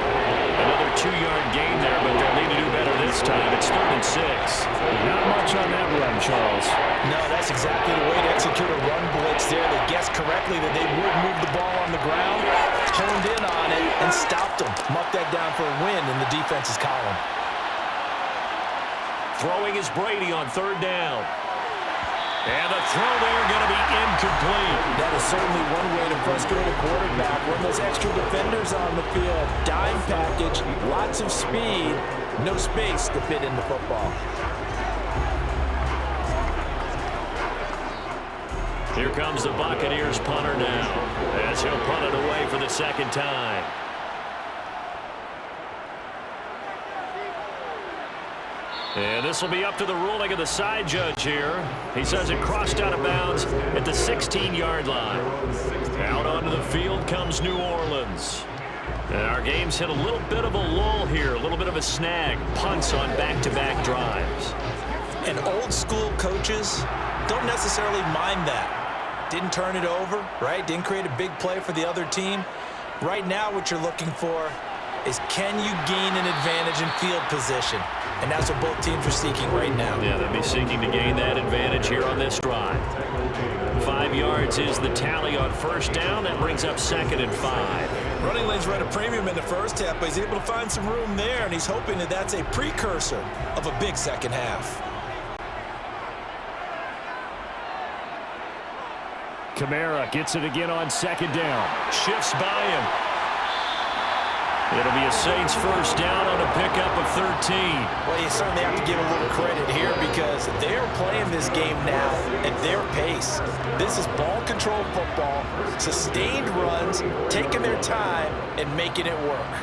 Another 2-yard gain there, but they'll need to do better this time. It's 3rd and 6. Not much on that run, Charles. No, that's exactly the way to execute a run blitz there. They guessed correctly that they would move the ball on the ground, honed in on it, and stopped them. Mark that down for a win in the defense's column. Throwing is Brady on 3rd down. And the throw there going to be incomplete. That is certainly one way to frustrate a quarterback. When those extra defenders on the field, dime package, lots of speed, no space to fit in the football. Here comes the Buccaneers punter now, as he'll punt it away for the second time. And this will be up to the ruling of the side judge here. He says it crossed out of bounds at the 16-yard line. Out onto the field comes New Orleans. And our game's hit a little bit of a lull here, a little bit of a snag. Punts on back-to-back drives. And old-school coaches don't necessarily mind that. Didn't turn it over, right? Didn't create a big play for the other team. Right now what you're looking for is can you gain an advantage in field position? And that's what both teams are seeking right now. Yeah, they'll be seeking to gain that advantage here on this drive. 5 yards is the tally on first down. That brings up 2nd and 5. Running lanes run a premium in the first half, but he's able to find some room there, and he's hoping that that's a precursor of a big second half. Kamara gets it again on 2nd down. Shifts by him. It'll be a Saints first down on a pickup of 13. Well, you certainly have to give a little credit here because they're playing this game now at their pace. This is ball control football, sustained runs, taking their time, and making it work.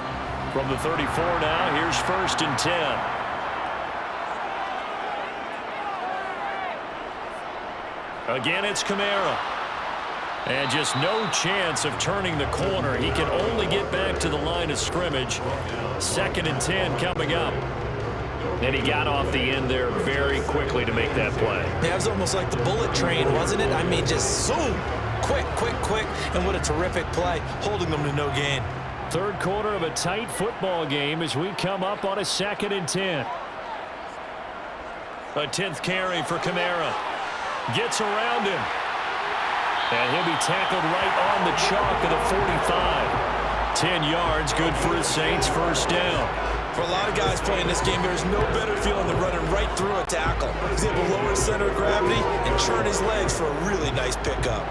From the 34 now, here's 1st and 10. Again, it's Kamara. And just no chance of turning the corner. He can only get back to the line of scrimmage. 2nd and 10 coming up. And he got off the end there very quickly to make that play. Yeah, it was almost like the bullet train, wasn't it? I mean, just zoom. Quick, quick, quick. And what a terrific play, holding them to no gain. 3rd quarter of a tight football game as we come up on a 2nd and 10. A 10th carry for Kamara. Gets around him. And he'll be tackled right on the chalk of the 45. 10 yards, good for his Saints first down. For a lot of guys playing this game, there's no better feeling than running right through a tackle. He's able to lower his center of gravity and churn his legs for a really nice pickup.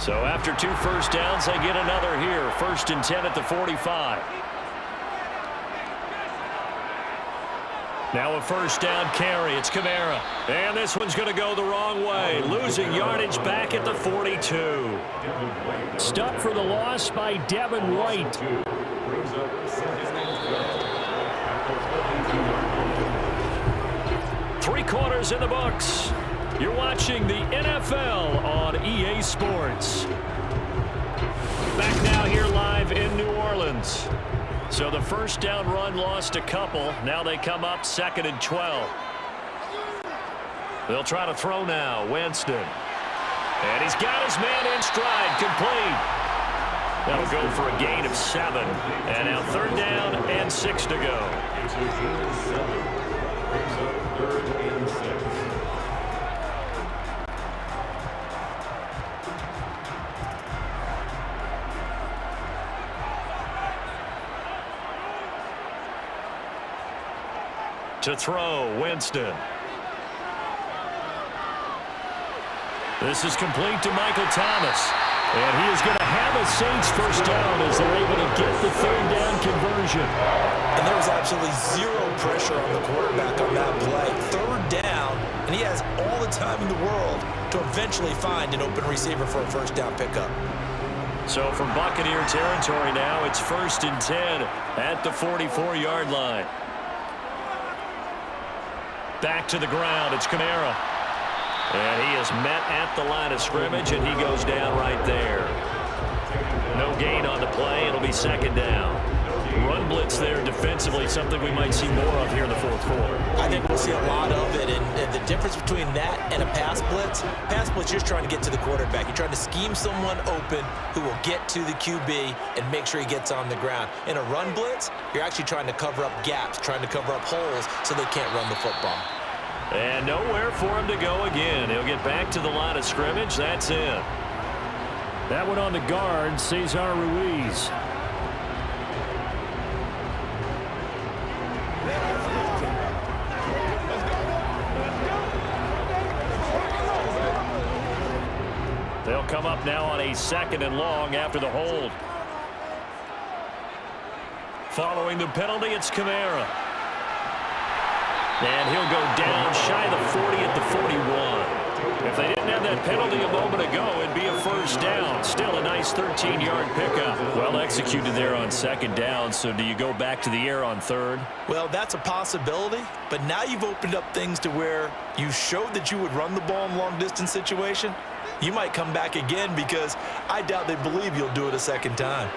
So after 2 first downs, they get another here. 1st and 10 at the 45. Now a first down carry. It's Kamara. And this one's going to go the wrong way. Losing yardage back at the 42. Stuck for the loss by Devin White. 3 quarters in the books. You're watching the NFL on EA Sports. Back now here live in New Orleans. So the first down run lost a couple. Now they come up 2nd and 12. They'll try to throw now. Winston. And he's got his man in stride. Complete. That'll go for a gain of 7. And now 3rd down and 6 to go. To throw, Winston. This is complete to Michael Thomas. And he is going to have a Saints first down as they're able to get the 3rd down conversion. And there was absolutely zero pressure on the quarterback on that play. 3rd down, and he has all the time in the world to eventually find an open receiver for a first down pickup. So from Buccaneer territory now, it's 1st and 10 at the 44-yard line. Back to the ground. It's Kamara. And he is met at the line of scrimmage, and he goes down right there. No gain on the play. It'll be second down. Run blitz there defensively, something we might see more of here in the fourth quarter. I think we'll see a lot of it, and the difference between that and a pass blitz, you're trying to get to the quarterback. You're trying to scheme someone open who will get to the QB and make sure he gets on the ground. In a run blitz, you're actually trying to cover up gaps, trying to cover up holes so they can't run the football. And nowhere for him to go again. He'll get back to the line of scrimmage. That's it. That one on the guard, Cesar Ruiz. They'll come up now on a 2nd and long after the hold. Following the penalty, it's Kamara. And he'll go down shy of the 40 at the 41. If they didn't have that penalty a moment ago, it'd be a first down. Still a nice 13-yard pickup. Well executed there on 2nd down. So do you go back to the air on 3rd? Well, that's a possibility. But now you've opened up things to where you showed that you would run the ball in long-distance situation. You might come back again because I doubt they believe you'll do it a 2nd time.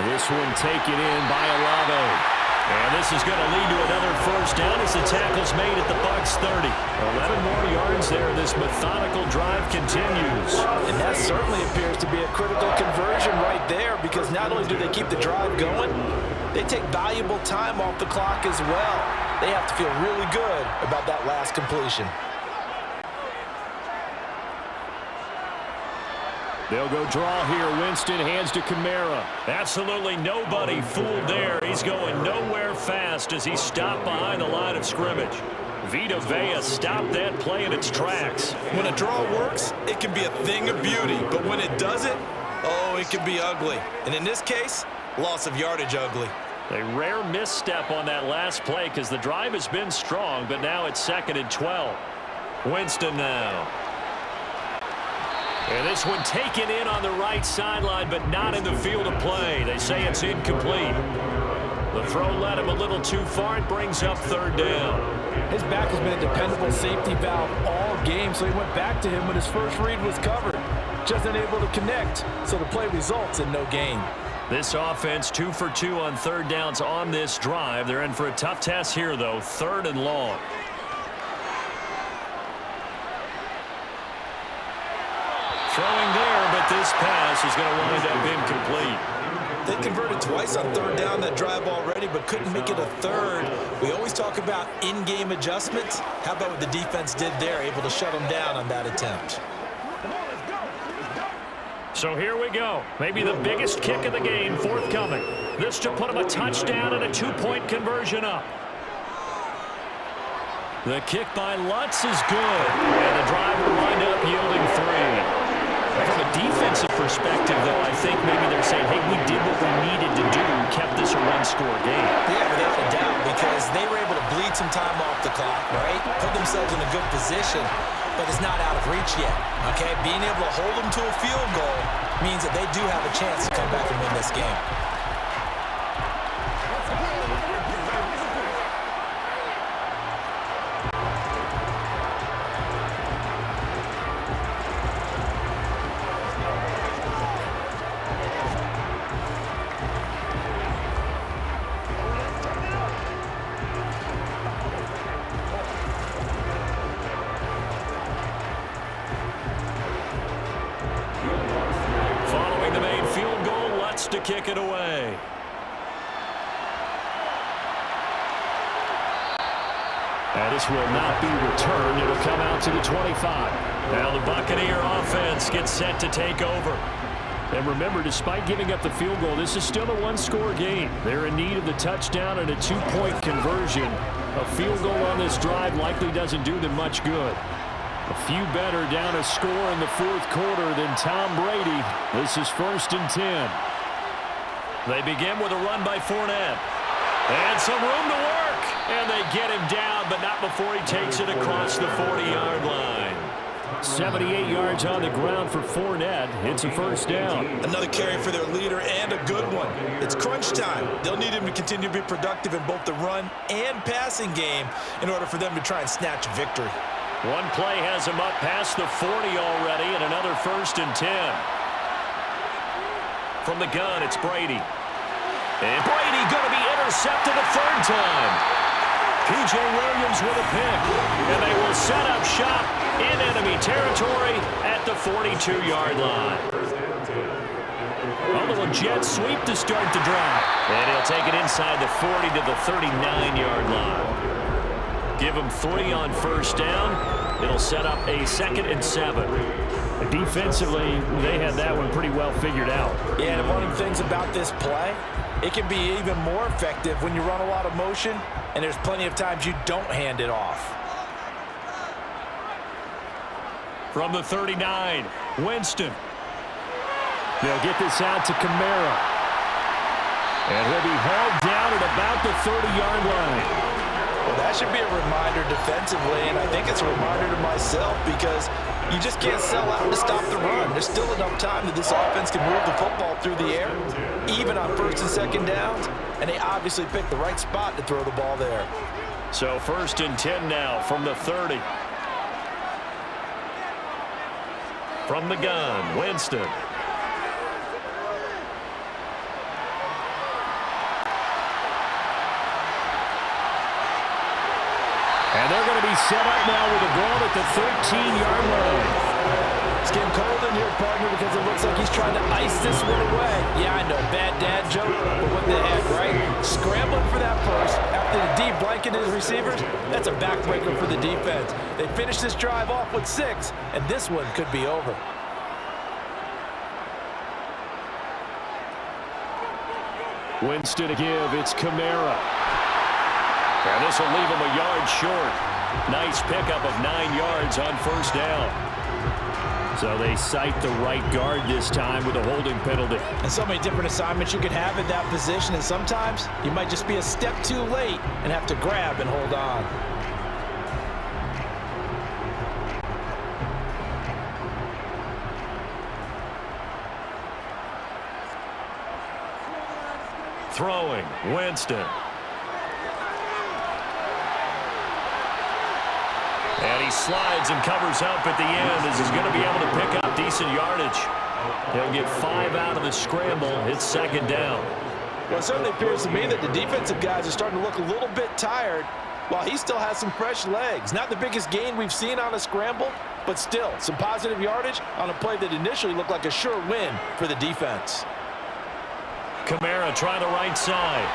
This one taken in by Olave. And this is going to lead to another first down as the tackle's made at the Bucs 30. 11 more yards there. This methodical drive continues. And that certainly appears to be a critical conversion right there, because not only do they keep the drive going, they take valuable time off the clock as well. They have to feel really good about that last completion. They'll go draw here. Winston hands to Kamara. Absolutely nobody fooled there. He's going nowhere fast as he stopped behind the line of scrimmage. Vita Vea stopped that play in its tracks. When a draw works, it can be a thing of beauty. But when it doesn't, oh, it can be ugly. And in this case, loss of yardage ugly. A rare misstep on that last play because the drive has been strong, but now it's 2nd and 12. Winston now. And this one taken in on the right sideline, but not in the field of play. They say it's incomplete. The throw led him a little too far. It brings up 3rd down. His back has been a dependable safety valve all game, so he went back to him when his first read was covered. Just unable to connect, so the play results in no gain. This offense 2 for 2 on 3rd downs on this drive. They're in for a tough task here, though. 3rd and long. Throwing there, but this pass is going to wind up incomplete. They converted twice on 3rd down that drive already, but couldn't make it a 3rd. We always talk about in-game adjustments. How about what the defense did there, able to shut them down on that attempt? So here we go. Maybe the biggest kick of the game forthcoming. This to put them a touchdown and a 2-point conversion up. The kick by Lutz is good, and the drive will wind up yielding 3. From a defensive perspective, though, I think maybe they're saying, hey, we did what we needed to do, kept this a one-score game. Yeah, without a doubt, because they were able to bleed some time off the clock, right? Put themselves in a good position, but it's not out of reach yet, okay? Being able to hold them to a field goal means that they do have a chance to come back and win this game. To kick it away. And this will not be returned. It'll come out to the 25. Now the Buccaneer offense gets set to take over. And remember, despite giving up the field goal, this is still a one-score game. They're in need of the touchdown and a 2-point conversion. A field goal on this drive likely doesn't do them much good. A few better down a score in the 4th quarter than Tom Brady. This is 1st and 10. They begin with a run by Fournette. And some room to work. And they get him down, but not before he takes it across the 40-yard line. 78 yards on the ground for Fournette. It's a first down. Another carry for their leader and a good one. It's crunch time. They'll need him to continue to be productive in both the run and passing game in order for them to try and snatch a victory. One play has him up past the 40 already, and another 1st and 10. From the gun, it's Brady. And Brady going to be intercepted a 3rd time. P.J. Williams with a pick. And they will set up shop in enemy territory at the 42-yard line. A little jet sweep to start the drive. And he'll take it inside the 40 to the 39-yard line. Give him 3 on 1st down. It'll set up a 2nd and 7. Defensively, they had that one pretty well figured out. Yeah, and one of the things about this play, it can be even more effective when you run a lot of motion, and there's plenty of times you don't hand it off. From the 39, Winston. They'll get this out to Kamara. And he'll be hauled down at about the 30-yard line. Well, that should be a reminder defensively, and I think it's a reminder to myself because you just can't sell out to stop the run. There's still enough time that this offense can move the football through the air, even on 1st and 2nd downs, and they obviously picked the right spot to throw the ball there. So 1st and 10 now from the 30. From the gun, Winston. And they're going to be set up now with a ball at the 13-yard line. It's getting cold in here, partner, because it looks like he's trying to ice this one away. Yeah, I know, bad dad joke, but what the heck, right? Scrambling for that first after the D blanketed his receivers, that's a backbreaker for the defense. They finished this drive off with 6, and this one could be over. Winston to give. It's Kamara. And this will leave him a yard short. Nice pickup of 9 yards on 1st down. So they cite the right guard this time with a holding penalty. And so many different assignments you could have at that position, and sometimes you might just be a step too late and have to grab and hold on. Throwing, Winston. And he slides and covers up at the end as he's going to be able to pick up decent yardage. He'll get 5 out of the scramble. It's 2nd down. Well, it certainly appears to me that the defensive guys are starting to look a little bit tired while he still has some fresh legs. Not the biggest gain we've seen on a scramble, but still some positive yardage on a play that initially looked like a sure win for the defense. Kamara trying the right side.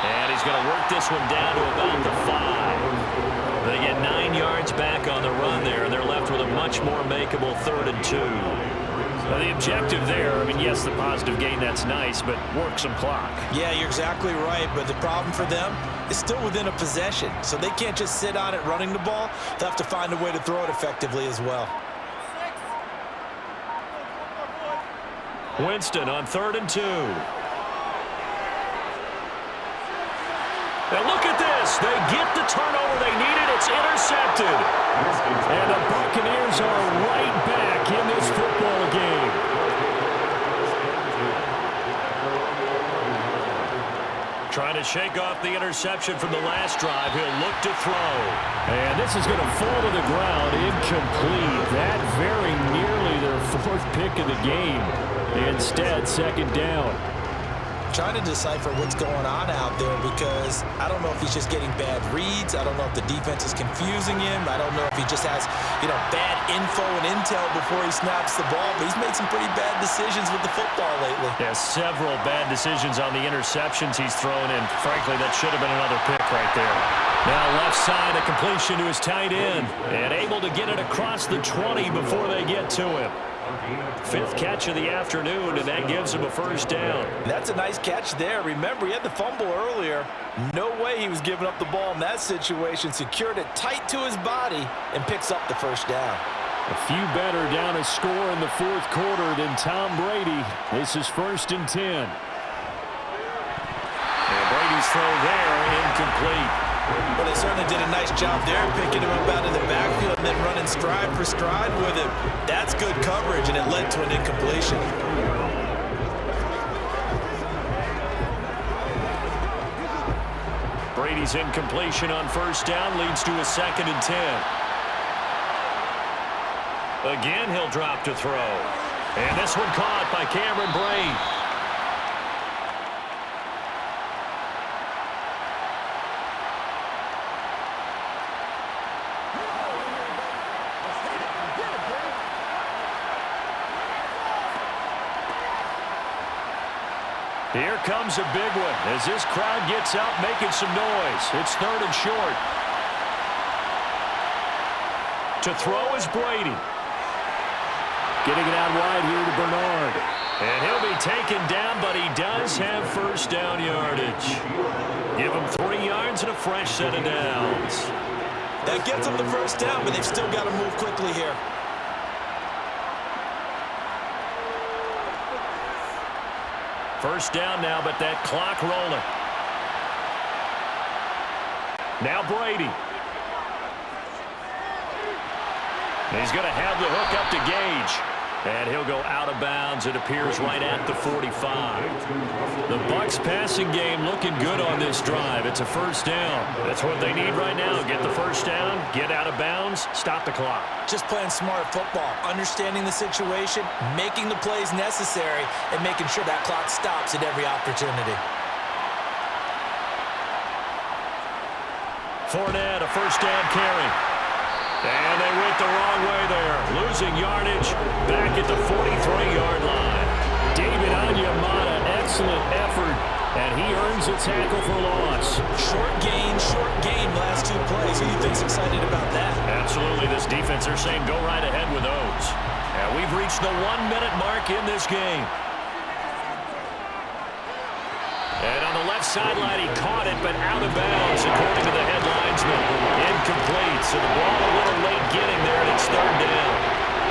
And he's going to work this one down to about the 5. They get 9 yards back on the run there, and they're left with a much more makeable 3rd and 2. Now the objective there, I mean, yes, the positive gain, that's nice, but work some clock. Yeah, you're exactly right, but the problem for them is still within a possession, so they can't just sit on it running the ball. They'll have to find a way to throw it effectively as well. Winston on 3rd and 2. And look at this. They get the turnover they needed. It's intercepted. And the Buccaneers are right back in this football game. Trying to shake off the interception from the last drive. He'll look to throw. And this is going to fall to the ground incomplete. That very nearly their 4th pick of the game. Instead, 2nd down. Trying to decipher what's going on out there because I don't know if he's just getting bad reads. I don't know if the defense is confusing him. I don't know if he just has, bad info and intel before he snaps the ball. But he's made some pretty bad decisions with the football lately. Yeah, several bad decisions on the interceptions he's thrown in. Frankly, that should have been another pick right there. Now left side, a completion to his tight end. And able to get it across the 20 before they get to him. 5th catch of the afternoon, and that gives him a 1st down. That's a nice catch there. Remember, he had the fumble earlier. No way he was giving up the ball in that situation. Secured it tight to his body and picks up the 1st down. A few better down a score in the 4th quarter than Tom Brady. This is 1st and 10. And Brady's throw there, incomplete. Well, they certainly did a nice job there, picking him up out of the backfield and then running stride for stride with him. That's good coverage, and it led to an incompletion. Brady's incompletion on first down leads to a 2nd and 10. Again, he'll drop to throw. And this one caught by Cameron Brate. Here comes a big one as this crowd gets out making some noise. It's 3rd and short. To throw is Brady. Getting it out wide here to Bernard. And he'll be taken down, but he does have first down yardage. Give him 3 yards and a fresh set of downs. That gets them the first down, but they've still got to move quickly here. First down now, but that clock rolling. Now Brady. He's going to have the hook up to Gage. And he'll go out of bounds. It appears right at the 45. The Bucs passing game looking good on this drive. It's a first down. That's what they need right now. Get the first down, get out of bounds, stop the clock. Just playing smart football, understanding the situation, making the plays necessary, and making sure that clock stops at every opportunity. Fournette, a first down carry. And they went the wrong way there. Losing yardage back at the 43-yard line. David Onyemata, excellent effort, and he earns a tackle for loss. Short gain last 2 plays. Who do you think's excited about that? Absolutely. This defense, they're saying go right ahead with those. And we've reached the 1-minute mark in this game. And on the left sideline, he caught it, but out of bounds, according to the headlinesman. Incomplete, so the ball a little late getting there, and it's 3rd down.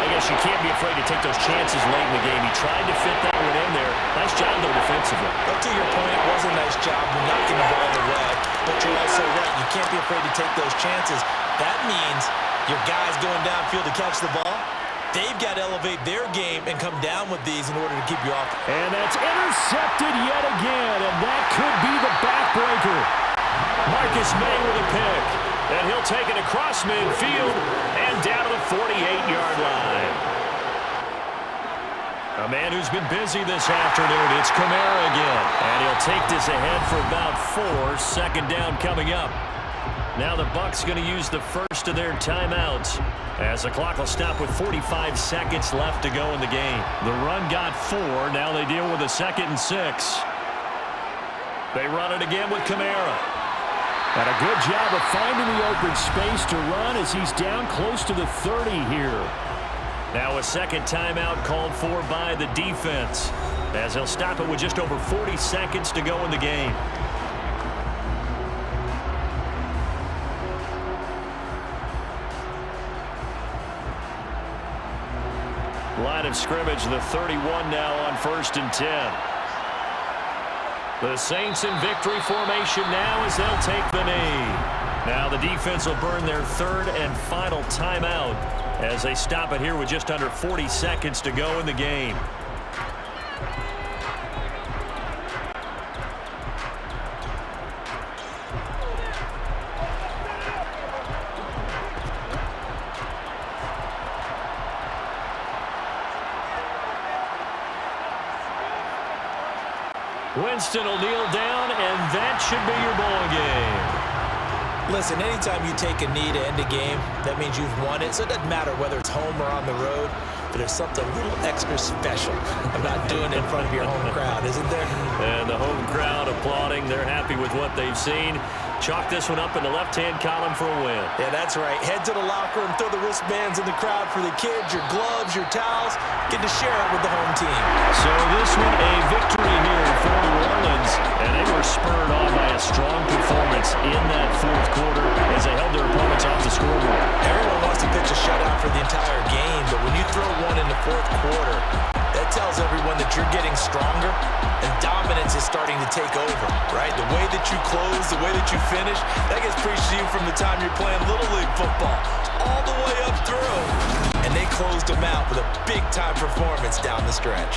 I guess you can't be afraid to take those chances late in the game. He tried to fit that one in there. Nice job, though, defensively. But to your point, it was a nice job knocking the ball away. But you're also right. You can't be afraid to take those chances. That means your guys going downfield to catch the ball, they've got to elevate their game and come down with these in order to keep you off. And that's intercepted yet again, and that could be the backbreaker. Marcus May with a pick. And he'll take it across midfield and down to the 48-yard line. A man who's been busy this afternoon, it's CoRR-E again. And he'll take this ahead for about 4. 2nd down coming up. Now the Bucs going to use the first of their timeouts as the clock will stop with 45 seconds left to go in the game. The run got 4. Now they deal with a 2nd and 6. They run it again with CoRR-E. And a good job of finding the open space to run as he's down close to the 30 here. Now a 2nd timeout called for by the defense as he'll stop it with just over 40 seconds to go in the game. Line of scrimmage, the 31 now on 1st and 10. The Saints in victory formation now as they'll take the knee. Now the defense will burn their 3rd and final timeout as they stop it here with just under 40 seconds to go in the game. Winston will kneel down, and that should be your ball game. Listen, anytime you take a knee to end a game, that means you've won it. So it doesn't matter whether it's home or on the road, but there's something a little extra special about doing it in front of your home crowd, isn't there? And the home crowd applauding. They're happy with what they've seen. Chalk this one up in the left-hand column for a win. Yeah, that's right. Head to the locker room, throw the wristbands in the crowd for the kids, your gloves, your towels. Get to share it with the home team. So this one, a victory here for New Orleans, and they were spurred on by a strong performance in that 4th quarter as they held their opponents off the scoreboard. Everyone wants to pitch a shutout for the entire game, but when you throw one in the 4th quarter, that tells everyone that you're getting stronger and dominance is starting to take over, right? The way that you close, the way that you finish, that gets preached to you from the time you're playing Little League football all the way up through. And they closed them out with a big-time performance down the stretch.